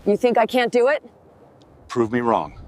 You think I can't do it? Prove me wrong.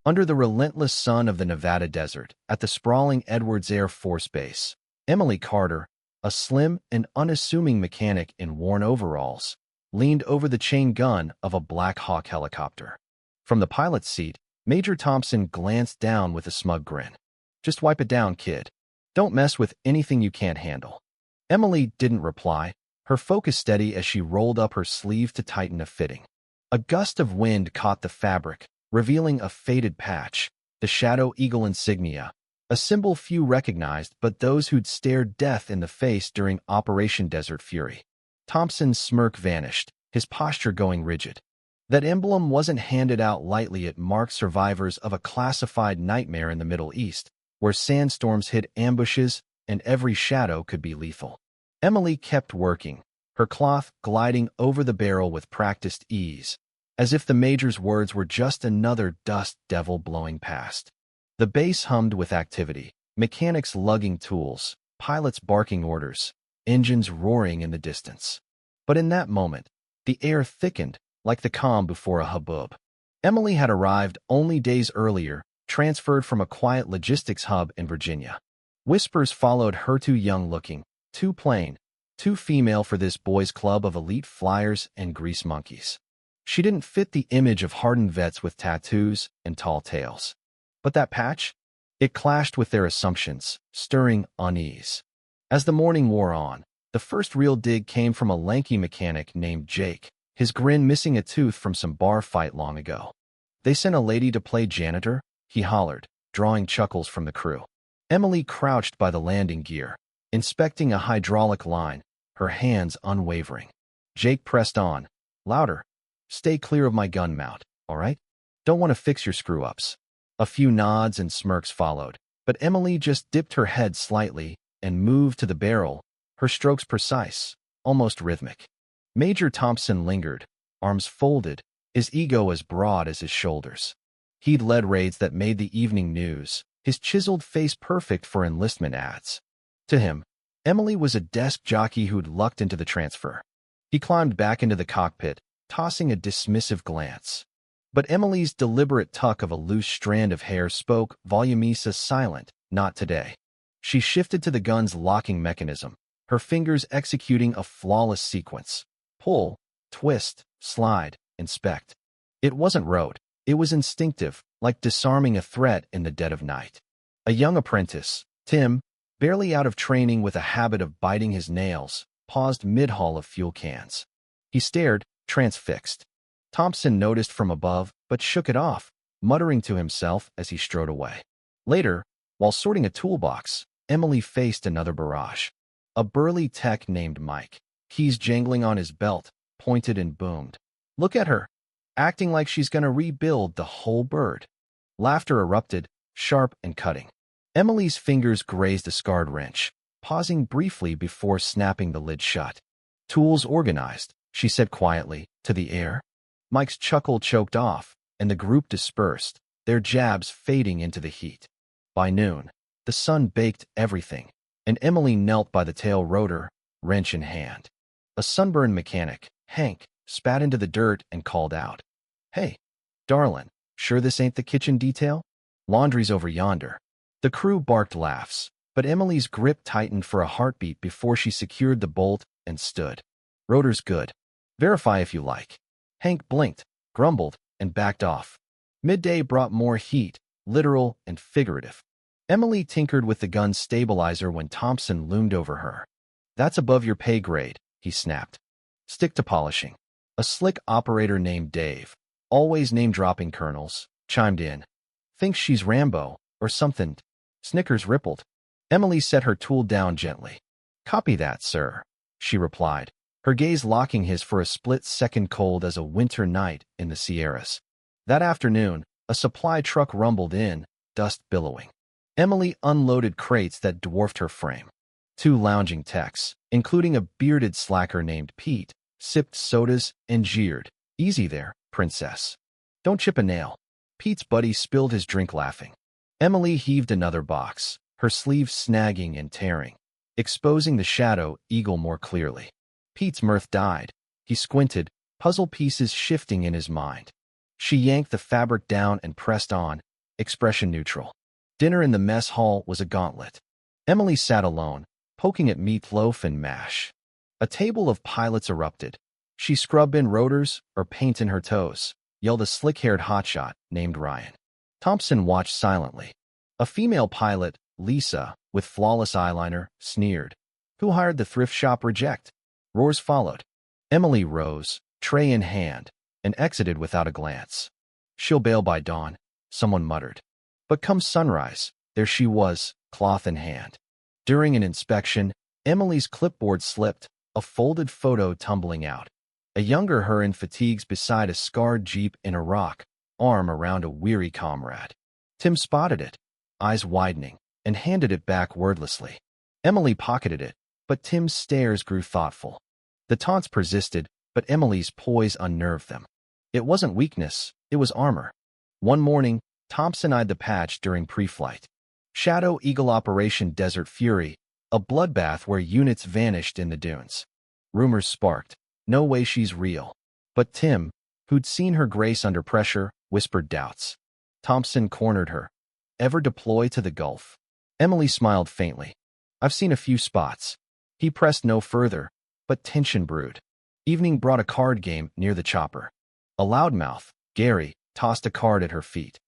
Under the relentless sun of the Nevada desert, at the sprawling Edwards Air Force Base, Emily Carter, a slim and unassuming mechanic in worn overalls, leaned over the chain gun of a Black Hawk helicopter. From the pilot's seat, Major Thompson glanced down with a smug grin. "Just wipe it down, kid. Don't mess with anything you can't handle." Emily didn't reply, her focus steady as she rolled up her sleeve to tighten a fitting. A gust of wind caught the fabric, revealing a faded patch, the Shadow Eagle insignia, a symbol few recognized but those who'd stared death in the face during Operation Desert Fury. Thompson's smirk vanished, his posture going rigid. That emblem wasn't handed out lightly. It marked survivors of a classified nightmare in the Middle East, where sandstorms hid ambushes and every shadow could be lethal. Emily kept working, her cloth gliding over the barrel with practiced ease, as if the Major's words were just another dust devil blowing past. The base hummed with activity, mechanics lugging tools, pilots barking orders, engines roaring in the distance. But in that moment, the air thickened, like the calm before a hubbub. Emily had arrived only days earlier, transferred from a quiet logistics hub in Virginia. Whispers followed her. Too young-looking, too plain, too female for this boys' club of elite flyers and grease monkeys. She didn't fit the image of hardened vets with tattoos and tall tales. But that patch? It clashed with their assumptions, stirring unease. As the morning wore on, the first real dig came from a lanky mechanic named Jake, his grin missing a tooth from some bar fight long ago. "They sent a lady to play janitor?" he hollered, drawing chuckles from the crew. Emily crouched by the landing gear, inspecting a hydraulic line, her hands unwavering. Jake pressed on, louder. "Stay clear of my gun mount, all right? Don't want to fix your screw-ups." A few nods and smirks followed, but Emily just dipped her head slightly and moved to the barrel, her strokes precise, almost rhythmic. Major Thompson lingered, arms folded, his ego as broad as his shoulders. He'd led raids that made the evening news, his chiseled face perfect for enlistment ads. To him, Emily was a desk jockey who'd lucked into the transfer. He climbed back into the cockpit, tossing a dismissive glance. But Emily's deliberate tuck of a loose strand of hair spoke volumes. Silent, not today. She shifted to the gun's locking mechanism, her fingers executing a flawless sequence. Pull, twist, slide, inspect. It wasn't rote. It was instinctive, like disarming a threat in the dead of night. A young apprentice, Tim, barely out of training with a habit of biting his nails, paused mid-haul of fuel cans. He stared, transfixed. Thompson noticed from above, but shook it off, muttering to himself as he strode away. Later, while sorting a toolbox, Emily faced another barrage. A burly tech named Mike, keys jangling on his belt, pointed and boomed. "Look at her, acting like she's gonna rebuild the whole bird." Laughter erupted, sharp and cutting. Emily's fingers grazed a scarred wrench, pausing briefly before snapping the lid shut. "Tools organized," she said quietly, to the air. Mike's chuckle choked off, and the group dispersed, their jabs fading into the heat. By noon, the sun baked everything, and Emily knelt by the tail rotor, wrench in hand. A sunburned mechanic, Hank, spat into the dirt and called out, "Hey, darlin', sure this ain't the kitchen detail? Laundry's over yonder." The crew barked laughs, but Emily's grip tightened for a heartbeat before she secured the bolt and stood. "Rotor's good. Verify if you like." Hank blinked, grumbled, and backed off. Midday brought more heat, literal and figurative. Emily tinkered with the gun's stabilizer when Thompson loomed over her. "That's above your pay grade," he snapped. "Stick to polishing." A slick operator named Dave, always name-dropping colonels, chimed in. "Thinks she's Rambo, or something." Snickers rippled. Emily set her tool down gently. "Copy that, sir," she replied, her gaze locking his for a split second, cold as a winter night in the Sierras. That afternoon, a supply truck rumbled in, dust billowing. Emily unloaded crates that dwarfed her frame. Two lounging techs, including a bearded slacker named Pete, sipped sodas and jeered. "Easy there, princess. Don't chip a nail." Pete's buddy spilled his drink laughing. Emily heaved another box, her sleeves snagging and tearing, exposing the Shadow Eagle more clearly. Pete's mirth died. He squinted, puzzle pieces shifting in his mind. She yanked the fabric down and pressed on, expression neutral. Dinner in the mess hall was a gauntlet. Emily sat alone, poking at meatloaf and mash. A table of pilots erupted. She scrubbed in rotors or paint in her toes, yelled a slick-haired hotshot named Ryan. Thompson watched silently. A female pilot, Lisa, with flawless eyeliner, sneered. Who hired the thrift shop reject? Roars followed. Emily rose, tray in hand, and exited without a glance. She'll bail by dawn, someone muttered. But come sunrise, there she was, cloth in hand. During an inspection, Emily's clipboard slipped, a folded photo tumbling out. A younger her in fatigues beside a scarred jeep in a rock, arm around a weary comrade. Tim spotted it, eyes widening, and handed it back wordlessly. Emily pocketed it, but Tim's stares grew thoughtful. The taunts persisted, but Emily's poise unnerved them. It wasn't weakness, it was armor. One morning, Thompson eyed the patch during pre-flight. Shadow Eagle Operation Desert Fury, a bloodbath where units vanished in the dunes. Rumors sparked. No way she's real. But Tim, who'd seen her grace under pressure, whispered doubts. Thompson cornered her. Ever deploy to the Gulf? Emily smiled faintly. I've seen a few spots. He pressed no further, but tension brewed. Evening brought a card game near the chopper. A loudmouth, Gary, tossed a card at her feet.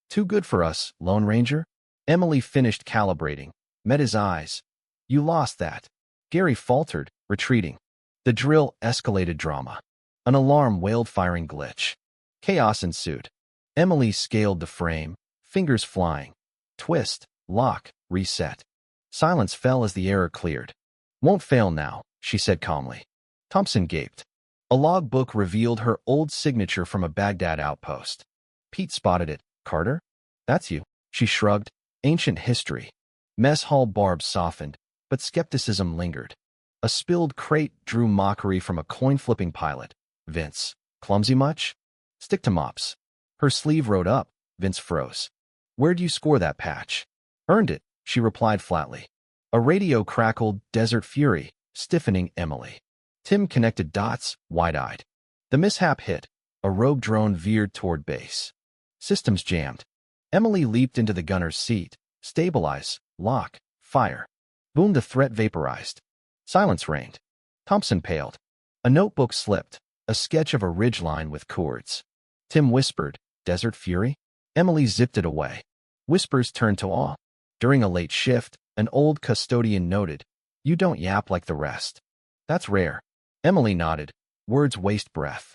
Too good for us, Lone Ranger? Emily finished calibrating, met his eyes. You lost that. Gary faltered, retreating. The drill escalated drama. An alarm wailed firing glitch. Chaos ensued. Emily scaled the frame, fingers flying. Twist, lock, reset. Silence fell as the error cleared. Won't fail now, she said calmly. Thompson gaped. A logbook revealed her old signature from a Baghdad outpost. Pete spotted it. Carter? That's you. She shrugged. Ancient history. Mess hall barbs softened, but skepticism lingered. A spilled crate drew mockery from a coin-flipping pilot. Vince, clumsy much? Stick to mops. Her sleeve rode up. Vince froze. Where'd you score that patch? Earned it, she replied flatly. A radio crackled, Desert Fury, stiffening Emily. Tim connected dots, wide-eyed. The mishap hit. A rogue drone veered toward base. Systems jammed. Emily leaped into the gunner's seat. Stabilize, lock, fire. Boom, the threat vaporized. Silence reigned. Thompson paled. A notebook slipped, a sketch of a ridgeline with chords. Tim whispered, Desert Fury? Emily zipped it away. Whispers turned to awe. During a late shift, an old custodian noted, You don't yap like the rest. That's rare. Emily nodded. Words waste breath.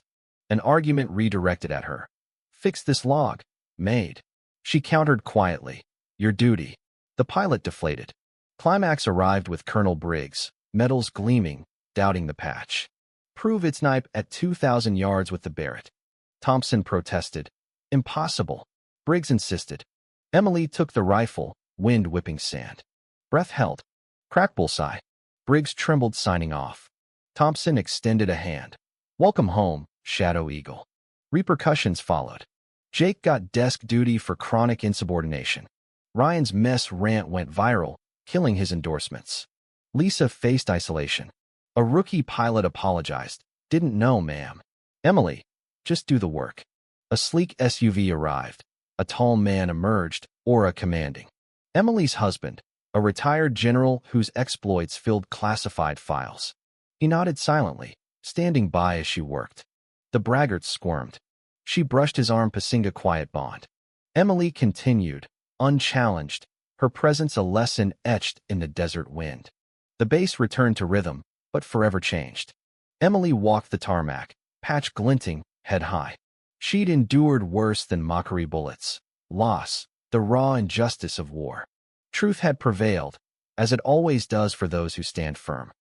An argument redirected at her. Fix this log. Made. She countered quietly. Your duty. The pilot deflated. Climax arrived with Colonel Briggs, medals gleaming, doubting the patch. Prove its snipe at 2,000 yards with the Barrett. Thompson protested. Impossible. Briggs insisted. Emily took the rifle, wind whipping sand. Breath held. Crack bullseye. Briggs trembled, signing off. Thompson extended a hand. Welcome home, Shadow Eagle. Repercussions followed. Jake got desk duty for chronic insubordination. Ryan's mess rant went viral, killing his endorsements. Lisa faced isolation. A rookie pilot apologized. Didn't know, ma'am. Emily, just do the work. A sleek SUV arrived. A tall man emerged, aura commanding. Emily's husband, a retired general whose exploits filled classified files. He nodded silently, standing by as she worked. The braggart squirmed. She brushed his arm, Pasinga quiet bond. Emily continued, unchallenged, her presence a lesson etched in the desert wind. The base returned to rhythm, but forever changed. Emily walked the tarmac, patch glinting, head high. She'd endured worse than mockery bullets. Loss, the raw injustice of war. Truth had prevailed, as it always does for those who stand firm.